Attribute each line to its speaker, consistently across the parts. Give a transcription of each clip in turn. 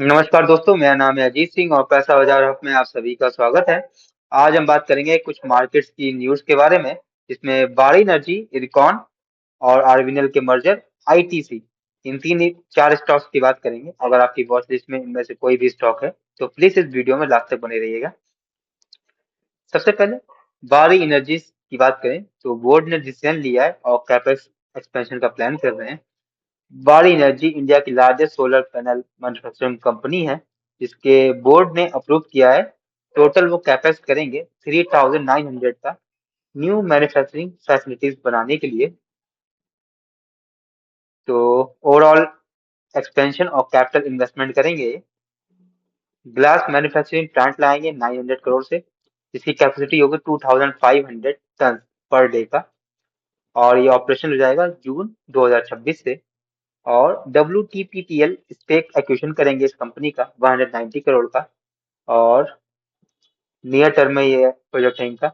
Speaker 1: नमस्कार दोस्तों, मेरा नाम है अजीत सिंह और पैसा बाजार हब में आप सभी का स्वागत है। आज हम बात करेंगे कुछ मार्केट्स की न्यूज़ के बारे में, जिसमें बाड़ी एनर्जी, इरकॉन और आरबीएल के मर्जर, आईटीसी, इन चार स्टॉक्स की बात करेंगे। अगर आपकी वॉच लिस्ट में इनमें से कोई भी स्टॉक है तो प्लीज इस वीडियो में लास्ट तक बने रहिएगा। सबसे पहले बाड़ी एनर्जीज की बात करें तो बोर्ड ने डिसीजन लिया है और कैपेक्स एक्सपेंशन का प्लान कर रहे हैं। बाड़ी एनर्जी इंडिया की largest solar panel manufacturing company है, जिसके बोर्ड ने अप्रूव किया है। टोटल वो कैपेक्स करेंगे 3900 का न्यू मैन्युफैक्चरिंग फैसिलिटीज बनाने के लिए। तो ओवरऑल एक्सपेंशन और कैपिटल इन्वेस्टमेंट करेंगे। ग्लास मैन्युफैक्चरिंग प्लांट लाएंगे 900 करोड़ से, जिसकी कैपेसिटी होगी 2500 टन पर डे का, और ये ऑपरेशन हो जाएगा जून 2026 से। और WTPTL स्टेक एक्विजिशन करेंगे इस कंपनी का 190 करोड़ का, और नियर टर्म में ये प्रोजेक्ट है इनका।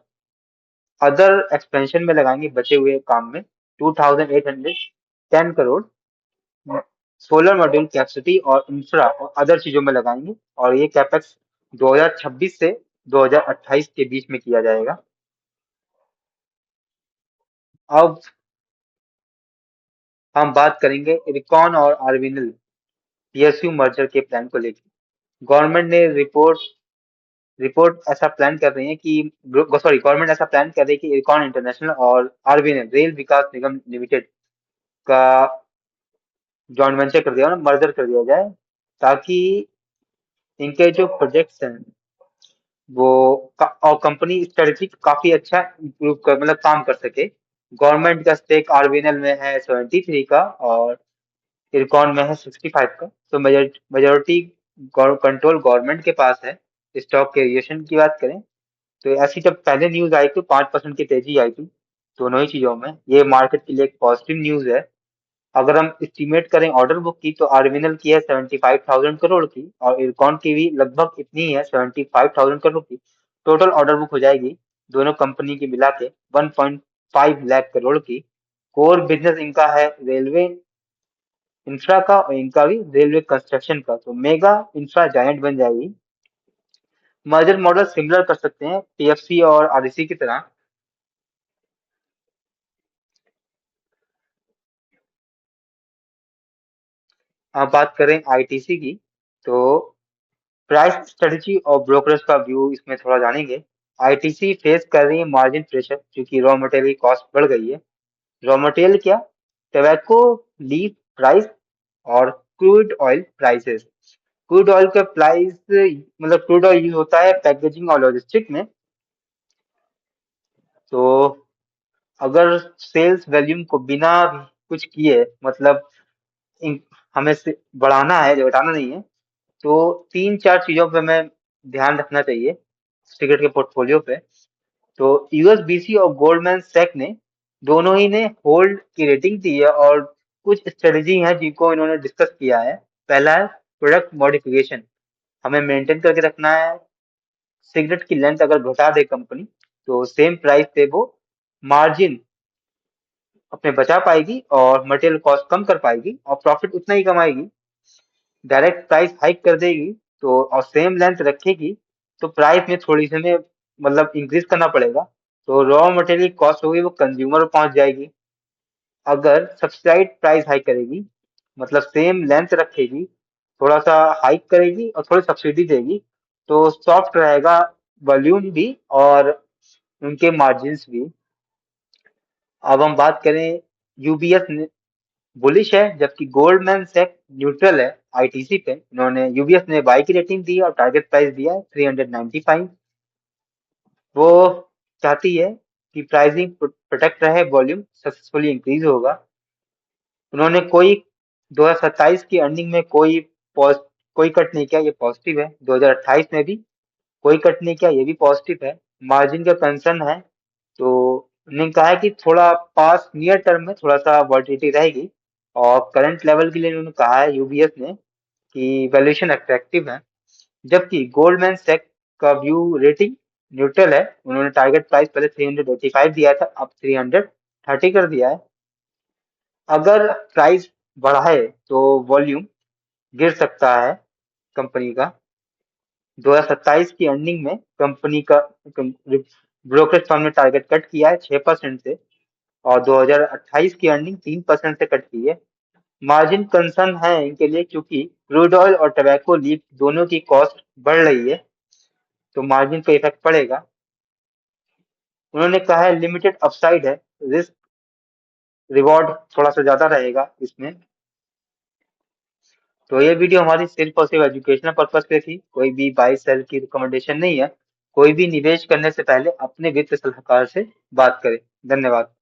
Speaker 1: अदर एक्सपेंशन में लगाएंगे बचे हुए काम में 2810 करोड़, सोलर मॉड्यूल कैपेसिटी और इंफ्रा और अदर चीजों में लगाएंगे, और ये कैपेक्स 2026 से 2028 के बीच में किया जाएगा। अब हम बात करेंगे इरकॉन और आरबीएल पीएसयू मर्जर के प्लान को लेकर। गवर्नमेंट ने रिपोर्ट ऐसा प्लान कर रही है कि गवर्नमेंट ऐसा प्लान कर रही है कि इरकॉन इंटरनेशनल और आरबीएल रेल विकास निगम लिमिटेड का जॉइंट वेंचर कर दिया ना, मर्जर कर दिया जाए, ताकि इनके जो प्रोजेक्ट्स हैं वो और कंपनी स्ट्रेटजी काफी अच्छा इम्प्रूव कर मतलब काम कर सके। गवर्नमेंट का स्टेक आरबीएल में है 73 का और इरकॉन में है 65 का, तो मेजोरिटी कंट्रोल गवर्नमेंट के पास है। स्टॉक के रिएक्शन की बात करें तो ऐसी जब पहले न्यूज आई तो 5% की तेजी आई थी दोनों ही चीजों में। ये मार्केट के लिए एक पॉजिटिव न्यूज है। अगर हम एस्टिमेट करें ऑर्डर बुक की तो आरबीएल की है 75,000 करोड़ की, और इरकॉन की भी लगभग इतनी ही है 75,000 करोड़ की। टोटल ऑर्डर बुक हो जाएगी दोनों कंपनी की मिला के 1.5 लाख करोड़ की। कोर बिजनेस इनका है रेलवे इंफ्रा का, और इनका भी रेलवे कंस्ट्रक्शन का, तो मेगा इंफ्रा जायंट बन जाएगी। मर्जर मॉडल सिमिलर कर सकते हैं पीएफसी और आरईसी की तरह। अब बात करें आईटीसी की, तो प्राइस स्ट्रेटजी और ब्रोकरेज का व्यू इसमें थोड़ा जानेंगे। आईटीसी फेस कर रही है मार्जिन प्रेशर क्योंकि रॉ मटेरियल की कॉस्ट बढ़ गई है। रॉ मटेरियल क्या, टोबैको लीफ प्राइस और crude oil prices. Crude oil का प्राइस मतलब क्रूड ऑयल यूज होता है पैकेजिंग और लॉजिस्टिक में। तो अगर सेल्स वॉल्यूम को बिना कुछ किए मतलब इन- हमें से बढ़ाना है, जो घटाना नहीं है, तो तीन चार चीजों पे हमें ध्यान रखना चाहिए टिकट के पोर्टफोलियो पे। तो यूएसबीसी और गोल्डमैन सैक ने दोनों ही ने होल्ड की रेटिंग दी है, और कुछ स्ट्रेटजी है जिनको इन्होंने डिस्कस किया है। पहला है प्रोडक्ट मॉडिफिकेशन, हमें मेंटेन करके रखना है। सिगरेट की लेंथ अगर घटा दे कंपनी तो सेम प्राइस पे वो मार्जिन अपने बचा पाएगी और मटेरियल कॉस्ट कम कर पाएगी और प्रॉफिट उतना ही कमाएगी। डायरेक्ट प्राइस हाइक कर देगी तो और सेम लेंथ रखेगी तो प्राइस में थोड़ी सी में मतलब इंक्रीज करना पड़ेगा, तो रॉ मटेरियल कॉस्ट होगी वो कंज्यूमर पहुंच जाएगी। अगर सब्सिडाइज प्राइस हाइक करेगी मतलब सेम लेंथ रखेगी, थोड़ा सा हाइक करेगी और थोड़ी सब्सिडी देगी, तो सॉफ्ट रहेगा वॉल्यूम भी और उनके मार्जिन्स भी। अब हम बात करें यूबीएस बुलिश है जबकि गोल्डमैन सैक न्यूट्रल है आईटीसी पे। इन्होंने यूबीएस ने बाई की रेटिंग दी और टारगेट प्राइस दिया है 395। वो चाहती है कि प्राइसिंग प्रोटेक्ट रहे, वॉल्यूम सक्सेसफुली इंक्रीज होगा। उन्होंने कोई 2027 की अर्निंग में कोई कट नहीं किया, ये पॉजिटिव है। 2028 में भी कोई कट नहीं किया, ये भी पॉजिटिव है। मार्जिन का कंसर्न है तो उन्होंने कहा है कि थोड़ा पास नियर टर्म में थोड़ा सा वॉलिटिलिटी रहेगी, और करंट लेवल के लिए उन्होंने कहा है यूबीएस ने कि वैल्यूएशन अट्रैक्टिव है। जबकि गोल्डमैन सैक का व्यू रेटिंग न्यूट्रल है। उन्होंने टारगेट प्राइस पहले 385 दिया था, अब 330 कर दिया है। अगर प्राइस बढ़ाए तो वॉल्यूम गिर सकता है, कंपनी का 2027 की अर्निंग में कंपनी का ब्रोकरेज फर्म ने टारगेट कट किया है 6% से, और 2028 की अर्निंग 3% से कट की है। मार्जिन कंसर्न है इनके लिए, क्योंकि क्रूड ऑयल और टबैको लीफ दोनों की कॉस्ट बढ़ रही है, तो मार्जिन पे इफेक्ट पड़ेगा। उन्होंने कहा है लिमिटेड अपसाइड है, रिस्क रिवॉर्ड थोड़ा सा ज्यादा रहेगा इसमें। तो ये वीडियो हमारी सिर्फ और सिर्फ एजुकेशनल पर्पज पे थी, कोई भी बाई सेल की रिकमेंडेशन नहीं है। कोई भी निवेश करने से पहले अपने वित्त सलाहकार से बात करें। धन्यवाद।